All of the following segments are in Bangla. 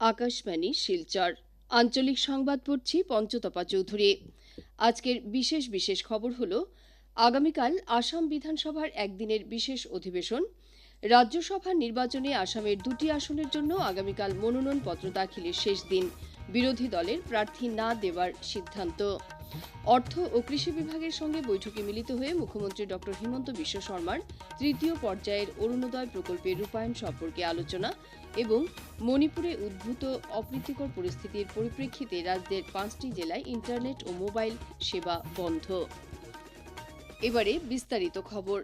আকাশবাণী শিলচর আঞ্চলিক সংবাদ পড়ছি পঞ্চতপা চৌধুরী। আজকের বিশেষ বিশেষ খবর হল আগামীকাল আসাম বিধানসভার একদিনের বিশেষ অধিবেশন, রাজ্যসভা নির্বাচনে আসামের দুটি আসনের জন্য আগামীকাল মনোনয়নপত্র দাখিলের শেষ দিন, বিরোধী দলের প্রার্থী না দেওয়ার সিদ্ধান্ত। অর্থ ও কৃষি বিভাগের সঙ্গে বৈঠকে মিলিত হয়ে মুখ্যমন্ত্রী ড হিমন্ত বিশ্ব শর্মার তৃতীয় পর্যায়ের অরুণোদয় প্রকল্পের রূপায়ণ সম্পর্কে আলোচনা এবং মণিপুরে উদ্ভূত অপ্রীতিকর পরিস্থিতির পরিপ্রেক্ষিতে রাজ্যের 5টি জেলায় ইন্টারনেট ও মোবাইল সেবা বন্ধ। এবারে বিস্তারিত খবর।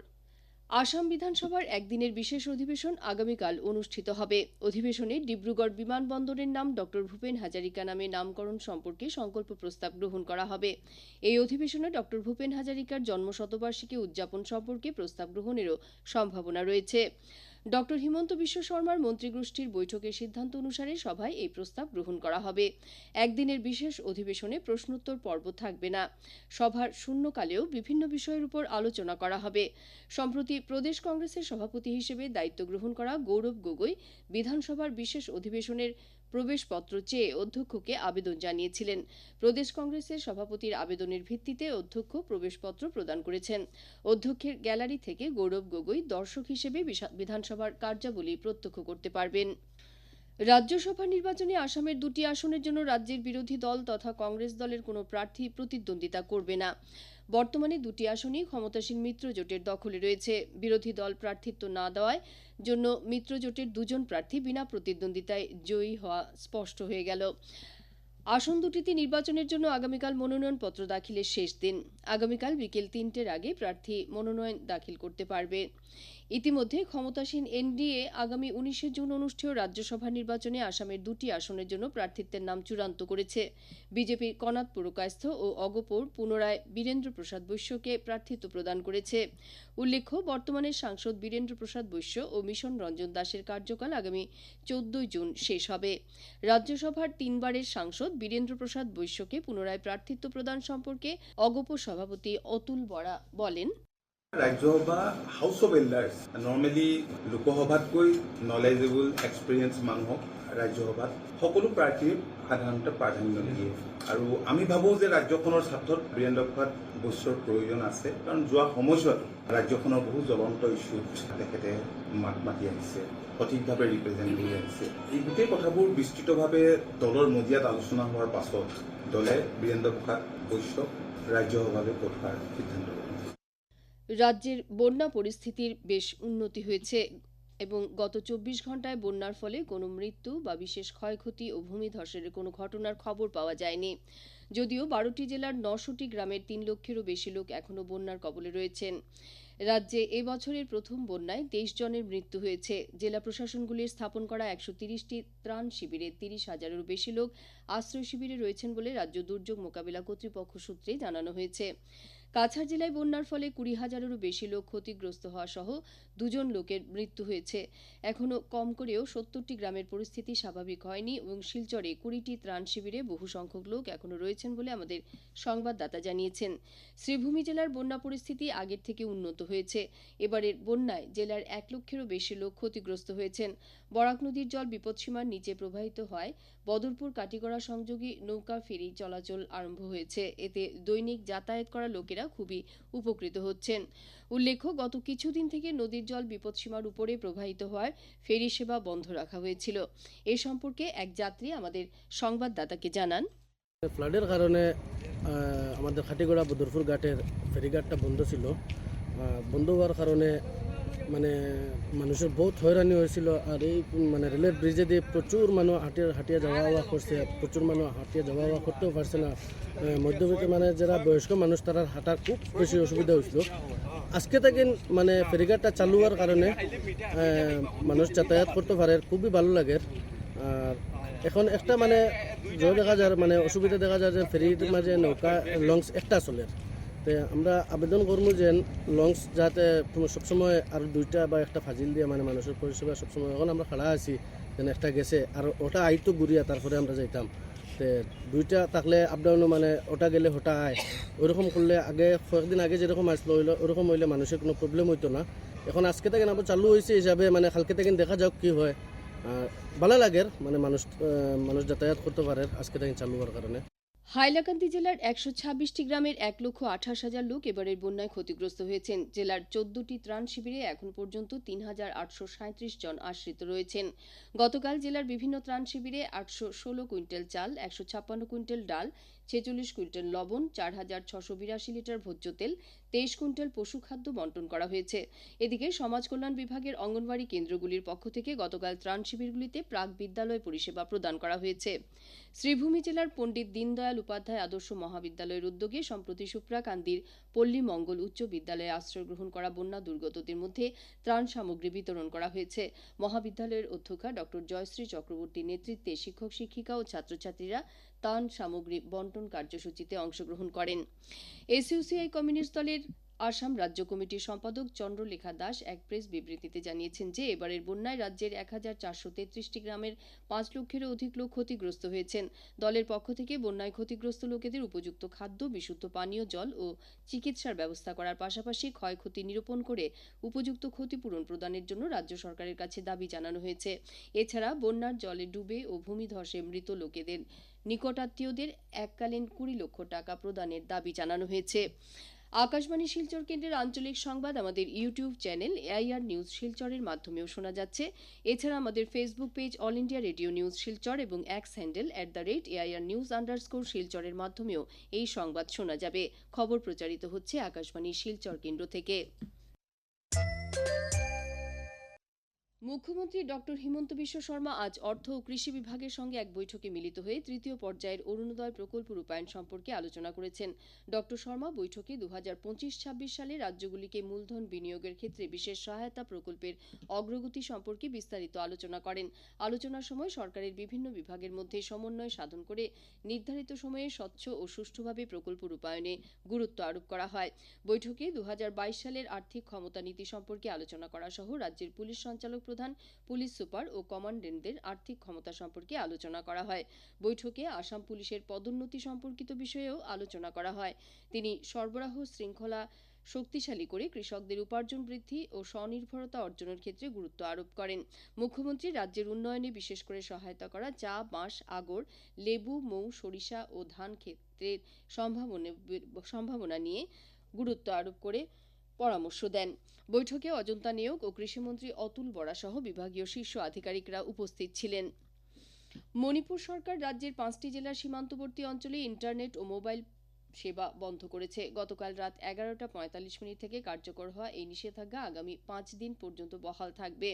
আসাম বিধানসভার একদিনের বিশেষ অধিবেশন আগামীকাল অনুষ্ঠিত হবে। অধিবেশনে ডিব্রুগড় বিমানবন্দরের নাম ড ভূপেন হাজারিকা নামে নামকরণ সম্পর্কে সংকল্প প্রস্তাব গ্রহণ করা হবে। এই অধিবেশনে ড ভূপেন হাজারিকার জন্মশতবার্ষিকী উদযাপন সম্পর্কে প্রস্তাব গ্রহণেরও সম্ভাবনা রয়েছে। ড হিমন্ত বিশ্ব শর্মার মন্ত্রীগোষ্ঠীর বৈঠকের সিদ্ধান্ত অনুসারে সভায় এই প্রস্তাব গ্রহণ করা হবে। একদিনের বিশেষ অধিবেশনে প্রশ্নোত্তর পর্ব থাকবে না। সভার শূন্যকালেও বিভিন্ন বিষয়ের উপর আলোচনা করা হবে। সম্প্রতি প্রদেশ কংগ্রেসের সভাপতি হিসেবে দায়িত্ব গ্রহণ করা গৌরব গগৈ বিধানসভার বিশেষ অধিবেশনের প্রবেশপত্র চেয়ে অধ্যক্ষকে আবেদন জানিয়েছিলেন। প্রদেশ কংগ্রেসের সভাপতির আবেদনের ভিত্তিতে অধ্যক্ষ প্রবেশপত্র প্রদান করেছেন। অধ্যক্ষের গ্যালারি থেকে গৌরব গগৈ দর্শক হিসেবে বিধানসভার কার্যাবলী প্রত্যক্ষ করতে পারবেন। রাজ্যসভা নির্বাচনে আসামের দুটি আসনের জন্য রাজ্যের বিরোধী দল তথা কংগ্রেস দলের কোনো প্রার্থী প্রতিদ্বন্দ্বিতা করবে না। বর্তমানে দুটি আসনই ক্ষমতাসীন মিত্রজোটের দখলে রয়েছে। বিরোধী দল প্রার্থিত্ব না দেওয়ায় জন্য মিত্রজোটের দুজন প্রার্থী বিনা প্রতিদ্বন্দ্বিতায় জয়ী হওয়া স্পষ্ট হয়ে গেল। আসন দুটিতে নির্বাচনের জন্য আগামীকাল মনোনয়নপত্র দাখিলের শেষ দিন। আগামীকাল বিকেল 3টের আগে প্রার্থী মনোনয়ন দাখিল করতে পারবে। ইতিমধ্যে ক্ষমতাসীন এনডিএ আগামী 19শে জুন অনুষ্ঠেয় রাজ্যসভা নির্বাচনে আসামের দুটি আসনের জন্য প্রার্থিত্বের নাম চূড়ান্ত করেছে। বিজেপির কনাথ পুরকায়স্থ ও অগপোর পুনরায় বীরেন্দ্র প্রসাদ বৈশ্যকে প্রার্থিত্ব প্রদান করেছে। উল্লেখ্য, বর্তমানে সাংসদ বীরেন্দ্র প্রসাদ বৈশ্য ও মিশন রঞ্জন দাসের কার্যকাল আগামী 14 জুন শেষ হবে। রাজ্যসভার 3বারের সাংসদ বীরেন্দ্র প্রসাদ বৈশ্যকে পুনরায় প্রার্থিত্ব প্রদান সম্পর্কে অগপোর সভাপতি অতুল বরা বলেন, Rajya Sabha house of elders normally লোকসভাতকৈ নলেজেবল এক্সপিৰিয়েঞ্চ মানুহক ৰাজ্যসভাত সকলো প্ৰাৰ্থীয়ে সাধাৰণতে প্ৰাধান্য দিয়ে আৰু আমি ভাবোঁ যে ৰাজ্যখনৰ স্বাৰ্থত বীৰেন্দ্ৰ প্ৰসাদ বৈশ্যৰ প্ৰয়োজন আছে, কাৰণ যোৱা সময়ছোৱাত ৰাজ্যখনৰ বহু জ্বলন্ত ইছ্যুত তেখেতে মাত মাতি আহিছে, সঠিকভাৱে ৰিপ্ৰেজেণ্ট কৰি আহিছে। এই গোটেই কথাবোৰ বিস্তৃতভাৱে দলৰ মজিয়াত আলোচনা হোৱাৰ পাছত দলে বীৰেন্দ্ৰ প্ৰসাদ বৈশ্যক ৰাজ্যসভালৈ পঠোৱাৰ সিদ্ধান্ত লয়। রাজ্যের বন্যা পরিস্থিতির বেশ উন্নতি হয়েছে এবং গত 24 ঘন্টায় বন্যার ফলে কোনো মৃত্যু বা বিশেষ ক্ষয়ক্ষতি ও ভূমিধসের কোনো ঘটনার খবর পাওয়া যায়নি। যদিও 12টি জেলার 900টি গ্রামের 3 লক্ষেরও বেশি লোক এখনও বন্যার কবলে রয়েছেন। রাজ্যে এবছরের প্রথম বন্যায় 23 জনের মৃত্যু হয়েছে। জেলা প্রশাসনগুলির স্থাপন করা 130টি ত্রাণ শিবিরে 30,000-এরও বেশি লোক আশ্রয় শিবিরে রয়েছেন বলে রাজ্য দুর্যোগ মোকাবিলা কর্তৃপক্ষ সূত্রে জানানো হয়েছে। কাছাড় জেলায় বন্যার ফলে 20,000-এরও বেশি লোক ক্ষতিগ্রস্ত হওয়া সহ 2 জন লোকের মৃত্যু হয়েছে। এখনও কম করেও 70টি গ্রামের পরিস্থিতি স্বাভাবিক হয়নি এবং শিলচরে 20টি ত্রাণ শিবিরে বহু সংখ্যক লোক এখনও রয়েছেন বলে আমাদের সংবাদদাতা জানিয়েছেন। শ্রীভূমি জেলার বন্যা পরিস্থিতি আগের থেকে উন্নত হয়েছে। এবারের বন্যায় জেলার 1 লক্ষেরও বেশি লোক ক্ষতিগ্রস্ত হয়েছেন। বরাক নদীর জল বিপদসীমার নিচে প্রবাহিত হয় বদরপুর কাটিগড়া সংযোগী নৌকা ফেরি চলাচল আরম্ভ হয়েছে। এতে দৈনিক যাতায়াত করা লোকেরা খুবই উপকৃত হচ্ছেন। উল্লেখ্য, গত কিছুদিন থেকে নদীর জল বিপদসীমার উপরে প্রবাহিত হওয়ায় ফেরি সেবা বন্ধ রাখা হয়েছিল। এ সম্পর্কে এক যাত্রী আমাদের সংবাদদাতাকে জানান, ফ্লাডের কারণে আমাদের খাটিগড়া বদরপুর ঘাটের ফেরিঘাটটা বন্ধ ছিল। বন্ধ হওয়ার কারণে মানে মানুষের বহুত হয়রানি হয়েছিল। আর এই মানে রেলের ব্রিজে দিয়ে প্রচুর মানুষ হাঁটিয়ে যাওয়া আওয়া করছে, প্রচুর মানুষ হাঁটিয়ে যাওয়া আওয়া করতেও পারছে না। মধ্যবিত্ত মানে যারা বয়স্ক মানুষ তারা হাঁটার খুব বেশি অসুবিধা হয়েছিল। আজকে থেকে মানে ফেরিঘাটটা চালু হওয়ার কারণে মানুষ যাতায়াত করতে পারে, খুবই ভালো লাগে। আর এখন একটা মানে দেখা যায় মানে অসুবিধা দেখা যায় যে ফেরির মাঝে নৌকা লঞ্চ একটা চলে। তো আমরা আবেদন করবো যে লঞ্চ যাতে সবসময় আর 2টা বা একটা ফাজিল দিয়ে মানে মানুষের পরিষেবা সবসময়, এখন আমরা খাড়া আছি যেন একটা গেছে আর ওটা আইতো ঘুরিয়া তারপরে আমরা যাইতাম। তো 2টা থাকলে আপডাউনও মানে ওটা গেলে ওটা আয়, ওইরকম করলে আগে কয়েকদিন আগে যেরকম আসলো ওরকম হইলে মানুষের কোনো প্রবলেম হইতো না। এখন আজকে থেকে আবার চালু হয়েছে হিসাবে মানে কালকে থেকে দেখা যাক কি হয়। ভালো লাগে মানে মানুষ যাতায়াত করতে পারে আজকে থেকে চালু হওয়ার কারণে। হাইলাকান্দি জেলার ১২৬টি গ্রামের ১,২৮,০০০ লোক এবারের বন্যায় ক্ষতিগ্রস্ত হয়েছেন। জেলার ১৪টি ত্রাণ শিবিরে এখন পর্যন্ত ৩,৮৩৭ জন আশ্রিত রয়েছেন। গতকাল জেলার বিভিন্ন ত্রাণ শিবিরে ৮১৬ কুইন্টাল চাল, ১৫৬ কুইন্টাল ডাল, ৪৬ কুইন্টাল লবণ, ৪,৬৮২ লিটার ভোজ্য তেল, ২৩ কুইন্টাল পশুখাদ্য বন্টন করা হয়েছে। এদিকে সমাজ কল্যাণ বিভাগের অঙ্গনওয়াড়ি কেন্দ্রগুলির পক্ষ থেকে গতকাল ত্রাণ শিবিরগুলিতে প্রাক বিদ্যালয় পরিষেবা প্রদান করা হয়েছে। শ্রীভূমি জেলার পণ্ডিত দীনদয়াল উপাধ্যায় আদর্শ মহাবিদ্যালয়ের উদ্যোগে সম্প্রতি সুপ্রাকান্দির পল্লী মঙ্গল উচ্চ বিদ্যালয়ে আশ্রয় গ্রহণ করা বন্যা দুর্গতদের মধ্যে ত্রাণ সামগ্রী বিতরণ করা হয়েছে। মহাবিদ্যালয়ের অধ্যক্ষা ড জয়শ্রী চক্রবর্তীর নেতৃত্বে শিক্ষক শিক্ষিকা ও ছাত্রছাত্রীরা ত্রাণ সামগ্রী বন্টন কার্যসূচিতে অংশগ্রহণ করেন। এসইউসিআই কমিউনিস্ট দলের আসাম রাজ্য কমিটির সম্পাদক চন্দ্রলেখা দাস এক প্রেস বিবৃতিতে জানিয়েছেন যে এবারের বন্যায় রাজ্যের ১,৪৩৩টি গ্রামের ৫ লক্ষেরও অধিক লোক ক্ষতিগ্রস্ত হয়েছেন। দলের পক্ষ থেকে বন্যায় ক্ষতিগ্রস্ত লোকেদের উপযুক্ত খাদ্য, বিশুদ্ধ পানীয় জল ও চিকিৎসার ব্যবস্থা করার পাশাপাশি ক্ষয়ক্ষতি নিরূপণ করে উপযুক্ত ক্ষতিপূরণ প্রদানের জন্য রাজ্য সরকারের কাছে দাবি জানানো হয়েছে। এছাড়া বন্যার জলে ডুবে ও ভূমিধসে মৃত লোকেদের নিকটাত্মীয়দের এককালীন ২০ লক্ষ টাকা প্রদানের দাবি জানানো হয়েছে। আকাশবাণী শিলচর কেন্দ্রের আঞ্চলিক সংবাদ আমাদের ইউটিউব চ্যানেল এআইআর নিউজ শিলচরের মাধ্যমেও শোনা যাচ্ছে। এছাড়া আমাদের Facebook page all India radio news Silchar এবং এক্স হ্যান্ডেল @AIR News_ শিলচরের মাধ্যমেও এই সংবাদ শোনা যাবে। খবর প্রচারিত হচ্ছে আকাশবাণী শিলচর কেন্দ্র থেকে। মুখ্যমন্ত্রী ডক্টর হিমন্ত বিশ্ব শর্মা আজ অর্থ ও কৃষি বিভাগের সঙ্গে এক বৈঠকে মিলিত হয়ে তৃতীয় পর্যায়ের অরুণোদয় প্রকল্প রূপায়ণ সম্পর্কে আলোচনা করেছেন। ডক্টর শর্মা বৈঠকে ২০২৫-২৬ সালে রাজ্যগুলিকে মূলধন বিনিয়োগের ক্ষেত্রে বিশেষ সহায়তা প্রকল্পের অগ্রগতি সম্পর্কে বিস্তারিত আলোচনা করেন। আলোচনার সময় সরকারের বিভিন্ন বিভাগের মধ্যে সমন্বয় সাধন করে নির্ধারিত সময়ে স্বচ্ছ ও সুষ্ঠুভাবে প্রকল্প রূপায়ণে গুরুত্ব আরোপ করা হয়। বৈঠকে ২০২২ সালের আর্থিক ক্ষমতা নীতি সম্পর্কে আলোচনা করা সহ রাজ্যের পুলিশ সঞ্চালক প্রধান, পুলিশ সুপার ও কমান্ডেন্টদের আর্থিক ক্ষমতা সম্পর্কে আলোচনা করা হয়। বৈঠকে আসাম পুলিশের পদোন্নতি সম্পর্কিত বিষয়েও আলোচনা করা হয়। তিনি সরবরাহ শৃঙ্খলা শক্তিশালী করে কৃষকদের উপার্জন বৃদ্ধি ও স্বনির্ভরতা অর্জনের ক্ষেত্রে গুরুত্ব আরোপ করেন। মুখ্যমন্ত্রী রাজ্যের উন্নয়নে বিশেষ করে সহায়তা করা চা, বাঁশ, আগর, লেবু, মৌ, সরিষা ও ধান ক্ষেত্রের সম্ভাবনা নিয়ে গুরুত্ব আরোপ করে পরামর্শ দেন। বৈঠকে অজন্তা নিয়োগ ও কৃষিমন্ত্রী অতুল বরা সহ বিভাগীয় শীর্ষ আধিকারিকরা উপস্থিত ছিলেন। মণিপুর সরকার রাজ্যের ৫টি জেলার সীমান্তবর্তী অঞ্চলে ইন্টারনেট ও মোবাইল সেবা বন্ধ করেছে। গতকাল রাত ১১:৪৫ থেকে কার্যকর হওয়া এই নিষেধাজ্ঞা আগামী ৫ দিন পর্যন্ত বহাল থাকবে।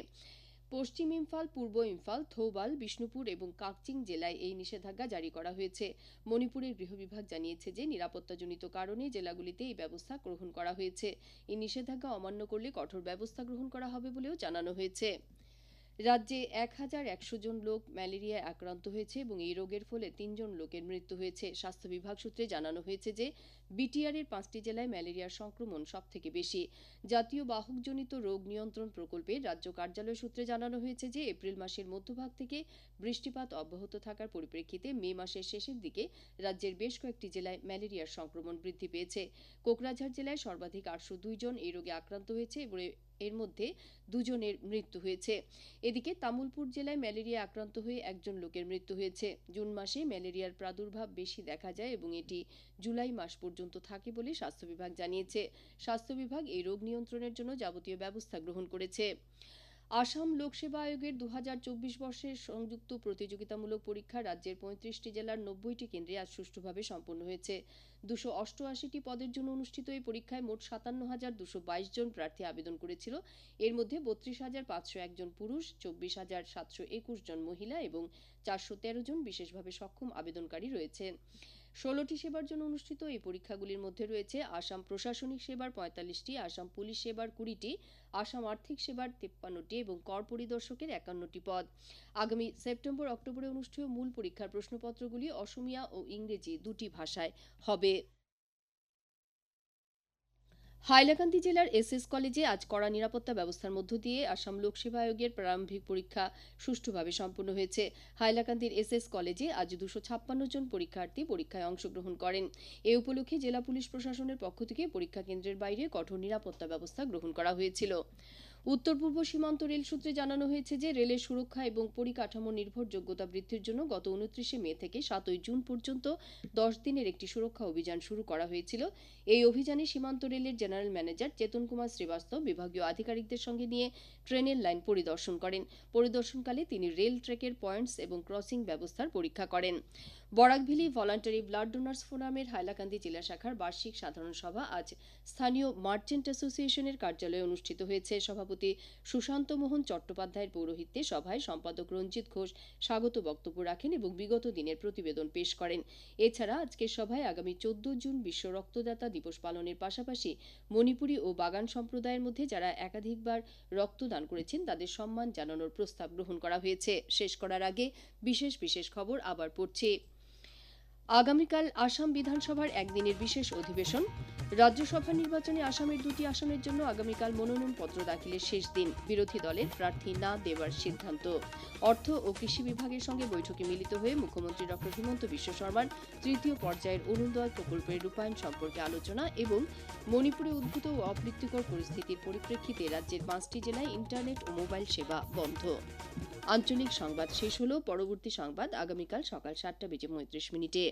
পশ্চিম ইম্ফল, পূর্ব ইম্ফল, থৌবাল, বিষ্ণুপুর এবং কাকচিং জেলায় এই নিষেধাজ্ঞা জারি করা হয়েছে। মণিপুরের গৃহ বিভাগ জানিয়েছে যে নিরাপত্তাজনিত কারণে জেলাগুলিতে এই ব্যবস্থা গ্রহণ করা হয়েছে। এই নিষেধাজ্ঞা অমান্য করলে কঠোর ব্যবস্থা গ্রহণ করা হবে বলেও জানানো হয়েছে। রাজ্যে ১,১০০ জন লোক ম্যালেরিয়ায় আক্রান্ত হয়েছে এবং এই রোগের ফলে ৩ জন লোকের মৃত্যু হয়েছে। স্বাস্থ্য বিভাগ সূত্রে জানানো হয়েছে যে বিটিআরের ৫টি জেলায় ম্যালেরিয়ার সংক্রমণ সবথেকে বেশি। জাতীয় বাহকজনিত রোগ নিয়ন্ত্রণ প্রকল্পের রাজ্য কার্যালয় সূত্রে জানানো হয়েছে যে এপ্রিল মাসের মধ্যভাগ থেকে বৃষ্টিপাত অব্যাহত থাকার পরিপ্রেক্ষিতে মে মাসের শেষের দিকে রাজ্যের বেশ কয়েকটি জেলায় ম্যালেরিয়ার সংক্রমণ বৃদ্ধি পেয়েছে। কোকরাঝাড় জেলায় সর্বাধিক ৮০২ জন এই রোগে আক্রান্ত হয়েছে এবং এর মধ্যে ২ জনের মৃত্যু হয়েছে। এদিকে তামুলপুর জেলায় ম্যালেরিয়া আক্রান্ত হয়ে ১ জন লোকের মৃত্যু হয়েছে। জুন মাসে ম্যালেরিয়ার প্রাদুর্ভাব বেশি দেখা যায় এবং এটি জুলাই মাস পর্যন্ত থাকে বলে স্বাস্থ্য বিভাগ জানিয়েছে। স্বাস্থ্য বিভাগ এই রোগ নিয়ন্ত্রণের জন্য যাবতীয় ব্যবস্থা গ্রহণ করেছে। আসাম লোকসেবা আয়োগের ২০২৪ বর্ষের সংযুক্ত প্রতিযোগিতামূলক পরীক্ষা রাজ্যের ৩৫টি জেলার ৯০টি কেন্দ্রে আজ সুষ্ঠুভাবে সম্পন্ন হয়েছে। ২৮৮টি পদের জন্য অনুষ্ঠিত এই পরীক্ষায় মোট ৫৭,২২২ জন প্রার্থী আবেদন করেছিল। এর মধ্যে ৩২,৫০১ জন পুরুষ, ২৪,৭২১ জন মহিলা এবং ৪১৩ জন বিশেষভাবে সক্ষম আবেদনকারী রয়েছেন। ১৬টি সেবার জন্য অনুষ্ঠিত এই পরীক্ষাগুলির মধ্যে রয়েছে আসাম প্রশাসনিক সেবার ৪৫টি, আসাম পুলিশ সেবার ২০টি, আসাম আর্থিক সেবার ৫৩টি এবং কর পরিদর্শকের ৫১টি পদ। আগামী সেপ্টেম্বর-অক্টোবরে অনুষ্ঠেয় মূল পরীক্ষার প্রশ্নপত্রগুলি অসমীয়া ও ইংরেজি দুটি ভাষায় হবে। হাইলাকান্দি জেলার এসএস কলেজে আজ কড়া নিরাপত্তা ব্যবস্থার মধ্য দিয়ে আসাম লোকসেবা আয়োগের প্রারম্ভিক পরীক্ষা সুষ্ঠুভাবে সম্পন্ন হয়েছে। হাইলাকান্দির এসএস কলেজে আজ ২৫৬ জন পরীক্ষার্থী পরীক্ষায় অংশগ্রহণ করেন। এ উপলক্ষে জেলা পুলিশ প্রশাসনের পক্ষ থেকে পরীক্ষা কেন্দ্রের বাইরে কঠোর নিরাপত্তা ব্যবস্থা গ্রহণ করা হয়েছিল। উত্তর পূর্ব সীমান্ত রেল সূত্রে জানানো হয়েছে যে রেলের সুরক্ষা এবং পরিকাঠামো নির্ভরযোগ্যতা বৃদ্ধির জন্য গত 29 মে থেকে 7 জুন পর্যন্ত 10 দিনের একটি সুরক্ষা অভিযান শুরু করা হয়েছিল। এই অভিযানে সীমান্ত রেলের জেনারেল ম্যানেজার চেতন কুমার শ্রীবাস্তব বিভাগীয় আধিকারিকদের সঙ্গে নিয়ে ট্রেনের লাইন পরিদর্শন করেন। পরিদর্শনকালে তিনি রেল ট্র্যাকের পয়েন্টস এবং ক্রসিং ব্যবস্থার পরীক্ষা করেন। বরাকভেলী ভলান্টারি ব্লাড ডোনার্স ফোরামের হাইলাকান্দি জেলা শাখার বার্ষিক সাধারণ সভা আজ স্থানীয় মার্চেন্ট অ্যাসোসিয়েশনের কার্যালয়ে অনুষ্ঠিত হয়েছে। সভাপতি সুশান্ত মোহন চট্টোপাধ্যায়ের পৌরোহিত্যে সভায় সম্পাদক রঞ্জিত ঘোষ স্বাগত বক্তব্য রাখেন এবং বিগত দিনের প্রতিবেদন পেশ করেন। এছাড়া আজকের সভায় আগামী 14 জুন বিশ্ব রক্তদাতা দিবস পালনের পাশাপাশি মণিপুরী ও বাগান সম্প্রদায়ের মধ্যে যারা একাধিকবার রক্তদান করেছেন তাদের সম্মান জানানোর প্রস্তাব গ্রহণ করা হয়েছে। শেষ করার আগে বিশেষ খবর আবার পড়ছি। আগামীকাল আসাম বিধানসভার একদিনের বিশেষ অধিবেশন। রাজ্যসভা নির্বাচনে আসামের 2টি আসনের জন্য আগামীকাল মনোনয়নপত্র দাখিলের শেষ দিন। বিরোধী দলের প্রার্থী না দেওয়ার সিদ্ধান্ত। অর্থ ও কৃষি বিভাগের সঙ্গে বৈঠকে মিলিত হয়ে মুখ্যমন্ত্রী ড হিমন্ত বিশ্ব শর্মার 3য় পর্যায়ের অরুণোদয় প্রকল্পের রূপায়ণ সম্পর্কে আলোচনা এবং মণিপুরে উদ্ভূত ও অপ্রীতিকর পরিস্থিতির পরিপ্রেক্ষিতে রাজ্যের 5টি জেলায় ইন্টারনেট ও মোবাইল সেবা বন্ধ। আঞ্চলিক সংবাদ শেষ হলো। পরবর্তী সংবাদ আগামীকাল সকাল 7:35 মিনিটে।